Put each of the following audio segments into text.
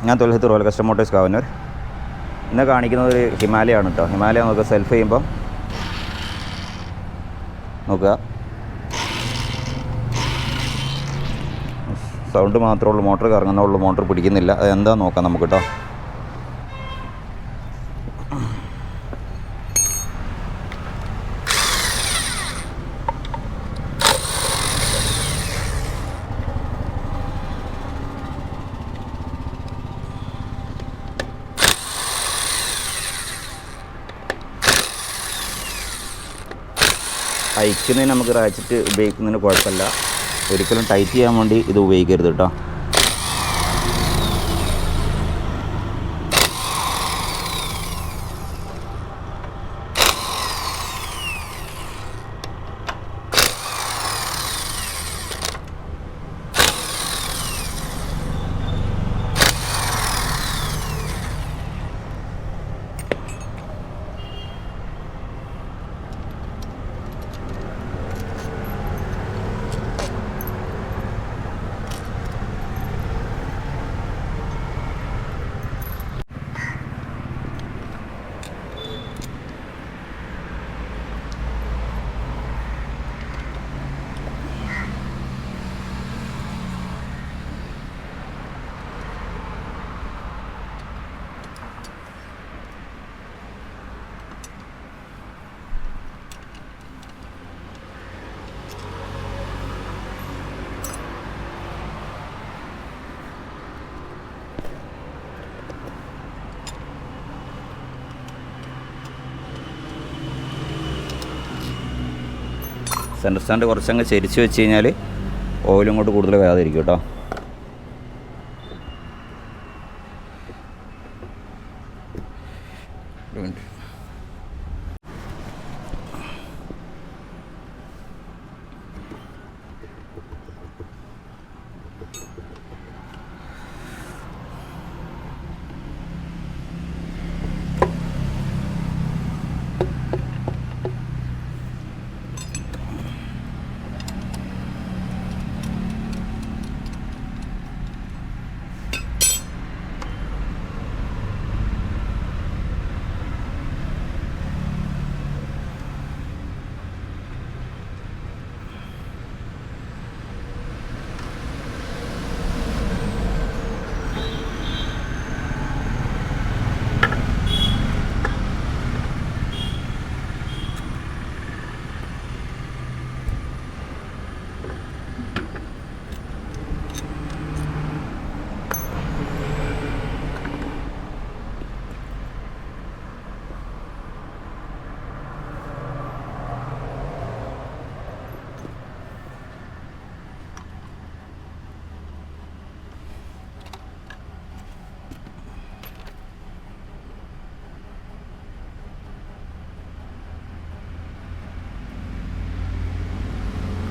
ഞാൻ തൊൽഹത്ത് royal custom Motors Kavannur. ഇന്ന് കാണിക്കുന്നത് ഒരു ഹിമാലയാണ് കേട്ടോ. ഹിമാലയ നമുക്ക് സെൽഫ് ചെയ്യുമ്പം നോക്കുക, സൗണ്ട് മാത്രമേ ഉള്ളൂ, മോട്ടർ കറങ്ങുന്നുള്ളൂ, മോട്ടർ പിടിക്കുന്നില്ല. അതെന്താ നോക്കാം നമുക്ക് കേട്ടോ. അയക്കുന്നതിന് നമുക്ക് റാച്ചറ്റ് ഉപയോഗിക്കുന്നതിന് കുഴപ്പമില്ല. ഒരിക്കലും ടൈറ്റ് ചെയ്യാൻ വേണ്ടി ഇത് ഉപയോഗിക്കരുത് കേട്ടോ. സെൻറ്റർ സ്റ്റാൻഡ് കുറച്ചങ്ങ് ചെരിച്ച് വെച്ച് കഴിഞ്ഞാൽ ഓയിലും കൊണ്ട് കൂടുതൽ വേകാതിരിക്കും കേട്ടോ.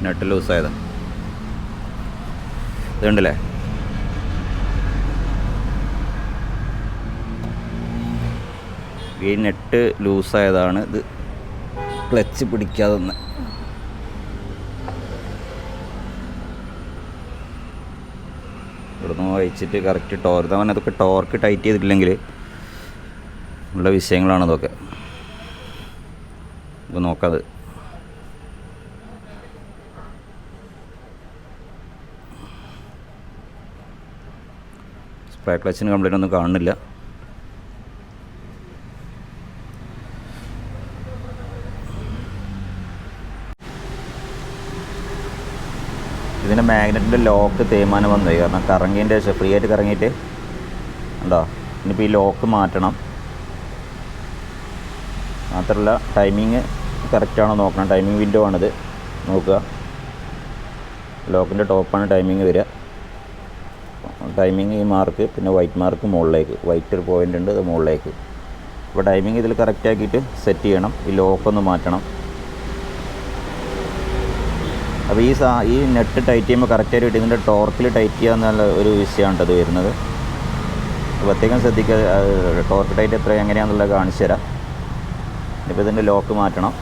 നെട്ട് ലൂസായത് ഇതുണ്ടല്ലേ. ഈ നെട്ട് ലൂസായതാണ്. ഇത് ക്ലച്ച് പിടിക്കാതെ ഒന്ന് ഇവിടുന്ന് വായിച്ചിട്ട് കറക്റ്റ് ടോർക്ക് അവൻ അതൊക്കെ ടോർക്ക് ടൈറ്റ് ചെയ്തിട്ടില്ലെങ്കിൽ ഉള്ള വിഷയങ്ങളാണ് ഇതൊക്കെ. നമുക്ക് നോക്കാതെ സ്പ്രേ ക്ലച്ചിന് കംപ്ലൈൻ്റ് ഒന്നും കാണുന്നില്ല. ഇതിൻ്റെ മാഗ്നറ്റിൻ്റെ ലോക്ക് തേയ്മാനം വന്നത് കാരണം കറങ്ങിയതിൻ്റെ ശേഷം ഫ്രീ ആയിട്ട് കറങ്ങിയിട്ട് ഉണ്ടോ. ഇനിയിപ്പോൾ ഈ ലോക്ക് മാറ്റണം. മാത്രമല്ല ടൈമിങ് കറക്റ്റാണോ നോക്കണം. ടൈമിംഗ് വിൻഡോ ആണിത് നോക്കുക. ലോക്കിൻ്റെ ടോപ്പാണ് ടൈമിങ് വരിക. ടൈമിങ് ഈ മാർക്ക്, പിന്നെ വൈറ്റ് മാർക്ക് മുകളിലേക്ക്, വൈറ്റ് ഒരു പോയിൻ്റ് ഉണ്ട്, അത് മുകളിലേക്ക്. അപ്പോൾ ടൈമിങ് ഇതിൽ കറക്റ്റാക്കിയിട്ട് സെറ്റ് ചെയ്യണം. ഈ ലോക്കൊന്ന് മാറ്റണം. അപ്പോൾ ഈ നെട്ട് ടൈറ്റ് ചെയ്യുമ്പോൾ കറക്റ്റായിട്ട് കിട്ടി. ഇതിൻ്റെ ടോർക്കിൽ ടൈറ്റ് ചെയ്യുക എന്നുള്ള ഒരു വിഷയമാണ് അത് വരുന്നത്. പ്രത്യേകം ശ്രദ്ധിക്കുക. ടോർക്ക് ടൈറ്റ് എത്ര എങ്ങനെയാണെന്നുള്ളത് കാണിച്ചു തരാം. ഇപ്പോൾ ഇതിൻ്റെ ലോക്ക് മാറ്റണം.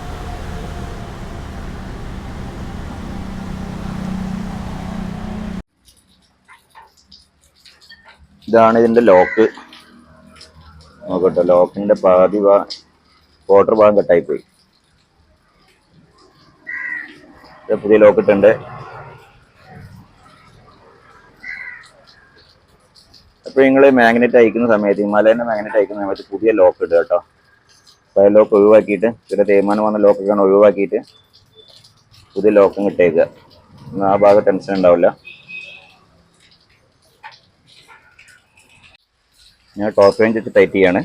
ഇതാണ് ഇതിൻ്റെ ലോക്ക്. നോക്കട്ടെ, ലോക്കിൻ്റെ പാതി ക്വാർട്ടർ ഭാഗം കട്ടായിപ്പോയി. പുതിയ ലോക്ക് ഇട്ടുണ്ട്. അപ്പോൾ നിങ്ങൾ മാഗ്നറ്റ് അയക്കുന്ന സമയത്ത്, ഹിമാലയൻ്റെ മാഗ്നറ്റ് അയക്കുന്ന സമയത്ത് പുതിയ ലോക്ക് ഇടുക കേട്ടോ. പഴയ ലോക്ക് ഒഴിവാക്കിയിട്ട്, ചില തേയ്മാനം വന്ന ലോക്കൊക്കെയാണ് ഒഴിവാക്കിയിട്ട് പുതിയ ലോക്കും ഇട്ടേക്കുക. ആ ഭാഗം ടെൻഷൻ ഉണ്ടാവില്ല. ഞാൻ ടോപ്പ് റേഞ്ച് വെച്ച് ടൈറ്റ് ചെയ്യാണ്.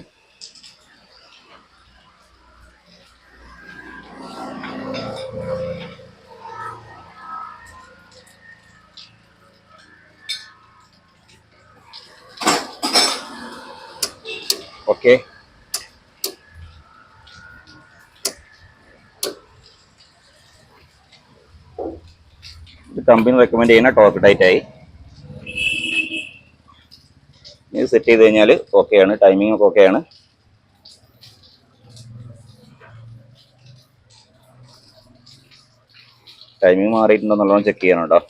ഓക്കെ, ഇത് കമ്പനി റെക്കമെൻഡ് ചെയ്യുന്ന ടോർക്ക് ടൈറ്റായി. ഇത് സെറ്റ് ചെയ്ത് കഴിഞ്ഞാൽ ഓക്കെയാണ്. ടൈമിംഗ് ഒക്കെ ഓക്കെയാണ്. ടൈമിംഗ് മാറിയിട്ടുണ്ടോ എന്നുള്ളത് ചെക്ക് ചെയ്യണം കേട്ടോ.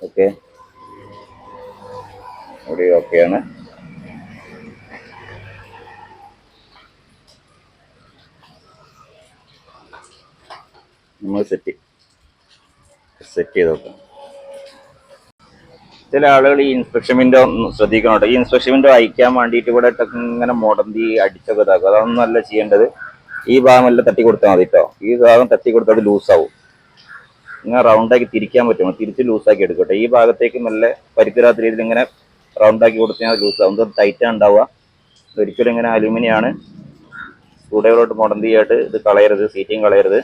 ഓക്കെ, ഇവിടെ ഓക്കെയാണ്. നമ്മൾ സെറ്റ് ചെയ്ത് നോക്കാം. ചില ആളുകൾ ഈ ഇൻസ്പെക്ഷൻ വിൻഡോ ശ്രദ്ധിക്കണം കേട്ടോ. ഈ ഇൻസ്പെക്ഷൻ വിൻഡോ അയക്കാൻ വേണ്ടിയിട്ട് ഇവിടെ ഇങ്ങനെ മുടന്തി അടിച്ചൊക്കെ ഇതാക്കും. അതൊന്നും അല്ല ചെയ്യേണ്ടത്. ഈ ഭാഗമെല്ലാം തട്ടി കൊടുത്താൽ മതി കേട്ടോ. ഈ ഭാഗം തട്ടി കൊടുത്താൽ അത് ലൂസാവും. ഇങ്ങനെ റൗണ്ടാക്കി തിരിക്കാൻ പറ്റുമോ? തിരിച്ച് ലൂസാക്കി എടുക്കട്ടെ. ഈ ഭാഗത്തേക്ക് നല്ല പരിക്കരാത്ത രീതിയിൽ ഇങ്ങനെ റൗണ്ടാക്കി കൊടുത്താൽ ലൂസാവും. ഇത് ടൈറ്റാണ് ഉണ്ടാവുക. ഒരിക്കലും ഇങ്ങനെ അലുമിനിയാണ്. സ്ക്രൂഡ്രൈവറോട്ട് മുടന്തിയായിട്ട് ഇത് കളയരുത്, സീറ്റിങ് കളയരുത്.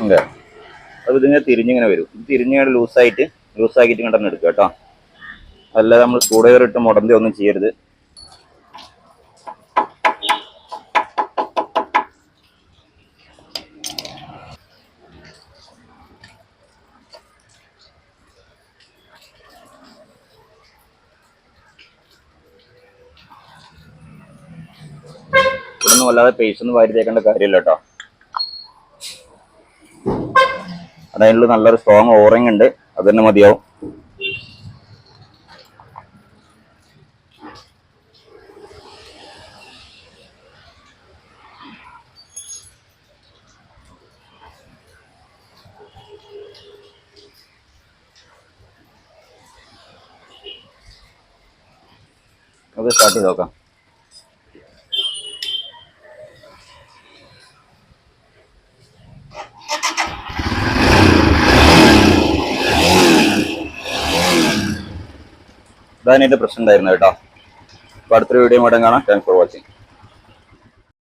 അതെ, അപ്പോൾ ഇതിങ്ങനെ തിരിഞ്ഞിങ്ങനെ വരും. ഇത് തിരിഞ്ഞിങ്ങനെ ലൂസാക്കിയിട്ട് ഇങ്ങോട്ട് എടുക്കുക കേട്ടോ. അല്ലാതെ നമ്മൾ സ്ക്രൂഡ്രൈവർ ഇട്ട് മുടന്തി ഒന്നും ചെയ്യരുത്. ഇതൊന്നും വല്ലാതെ പേസ്റ്റ് ഒന്നും വാരി തേക്കേണ്ട കാര്യമില്ല കേട്ടോ. അതിനുള്ള നല്ലൊരു സ്ട്രോങ് ഓറിങ് ഉണ്ട്, അത് തന്നെ മതിയാവും. അത് സ്റ്റാർട്ട് ചെയ്ത് നോക്കാം. ഇതാണ് ഇതിൻ്റെ പ്രശ്നം ഉണ്ടായിരുന്നത് കേട്ടോ. അപ്പോൾ അടുത്തൊരു വീഡിയോ മാത്രം കാണാം. Thanks for watching.